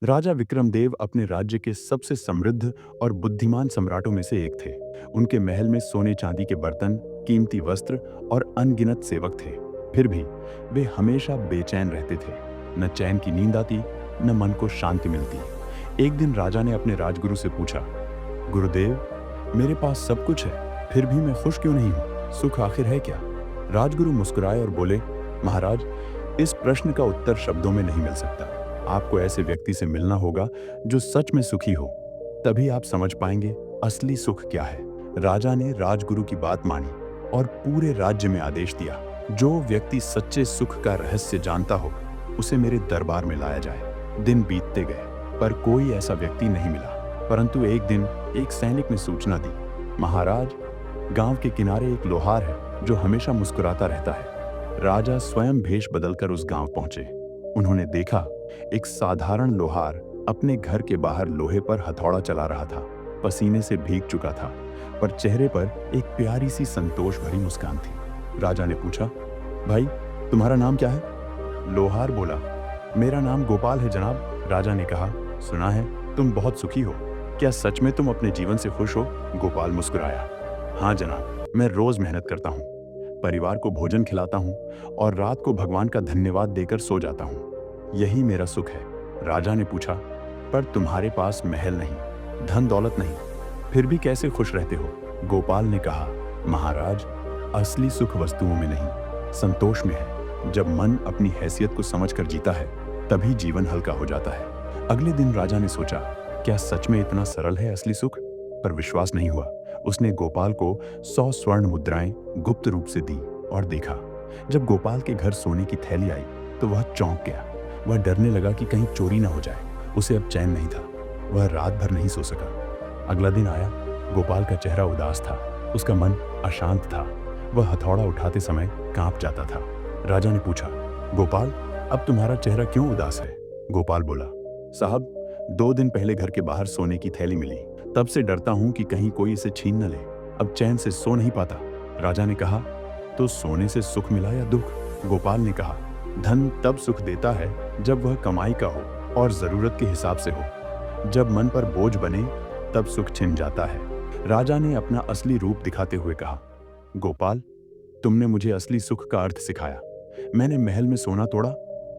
राजा विक्रमदेव अपने राज्य के सबसे समृद्ध और बुद्धिमान सम्राटों में से एक थे। उनके महल में सोने चांदी के बर्तन, कीमती वस्त्र और अनगिनत सेवक थे। फिर भी वे हमेशा बेचैन रहते थे। न चैन की नींद आती, न मन को शांति मिलती। एक दिन राजा ने अपने राजगुरु से पूछा, गुरुदेव, मेरे पास सब कुछ है, फिर भी मैं खुश क्यों नहीं हूँ? सुख आखिर है क्या? राजगुरु मुस्कुराए और बोले, महाराज, इस प्रश्न का उत्तर शब्दों में नहीं मिल सकता। आपको ऐसे व्यक्ति से मिलना होगा जो सच में सुखी हो। तभी आप समझ पाएंगे असली सुख क्या है। राजा ने राजगुरु की बात मानी और पूरे राज्य में आदेश दिया, जो व्यक्ति सच्चे सुख का रहस्य जानता हो, उसे मेरे दरबार में लाया जाए। दिन बीतते गए, पर कोई ऐसा व्यक्ति नहीं मिला। परंतु एक दिन एक सैनिक ने सूचना दी, महाराज, गांव के किनारे एक लोहार है जो हमेशा मुस्कुराता रहता है। राजा स्वयं भेष बदलकर उस गांव पहुंचे। उन्होंने देखा, एक साधारण लोहार अपने घर के बाहर लोहे पर हथौड़ा चला रहा था। पसीने से भीग चुका था, पर चेहरे पर एक प्यारी सी संतोष भरी मुस्कान थी। राजा ने पूछा, भाई, तुम्हारा नाम क्या है? लोहार बोला, मेरा नाम गोपाल है जनाब। राजा ने कहा, सुना है तुम बहुत सुखी हो, क्या सच में तुम अपने जीवन से खुश हो? गोपाल मुस्कुराया, हाँ जनाब, मैं रोज मेहनत करता हूँ, परिवार को भोजन खिलाता हूँ और रात को भगवान का धन्यवाद देकर सो जाता हूँ। यही मेरा सुख है। राजा ने पूछा, पर तुम्हारे पास महल नहीं, धन दौलत नहीं, फिर भी कैसे खुश रहते हो? गोपाल ने कहा, महाराज, असली सुख वस्तुओं में नहीं, संतोष में है। जब मन अपनी हैसियत को समझकर जीता है, तभी जीवन हल्का हो जाता है। अगले दिन राजा ने सोचा, क्या सच में इतना सरल है असली सुख? पर विश्वास नहीं हुआ। उसने गोपाल को 100 स्वर्ण मुद्राएं गुप्त रूप से दी और देखा। जब गोपाल के घर सोने की थैली आई तो वह चौंक गया। वह डरने लगा कि कहीं चोरी न हो जाए। उसे अब चैन नहीं था। वह रात भर नहीं सो सका। अगला दिन आया। गोपाल का चेहरा उदास था, उसका मन अशांत था। वह हथौड़ा उठाते समय कांप जाता था। राजा ने पूछा, गोपाल, अब तुम्हारा चेहरा क्यों उदास है? गोपाल बोला, साहब, 2 दिन पहले घर के बाहर सोने की थैली मिली, तब से डरता हूं कि कहीं कोई इसे छीन न ले। अब चैन से सो नहीं पाता। राजा ने कहा, तो सोने से सुख मिला या दुख? गोपाल ने कहा, धन तब सुख देता है जब वह कमाई का हो और जरूरत के हिसाब से हो। जब मन पर बोझ बने, तब सुख छिन जाता है। राजा ने अपना असली रूप दिखाते हुए कहा, गोपाल, तुमने मुझे असली सुख का अर्थ सिखाया। मैंने महल में सोना तोड़ा,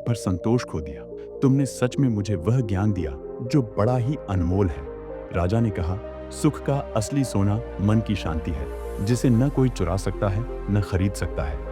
पर संतोष खो दिया। तुमने सच में मुझे वह ज्ञान दिया जो बड़ा ही अनमोल है। राजा ने कहा, सुख का असली सोना मन की शांति है, जिसे न कोई चुरा सकता है, न खरीद सकता है।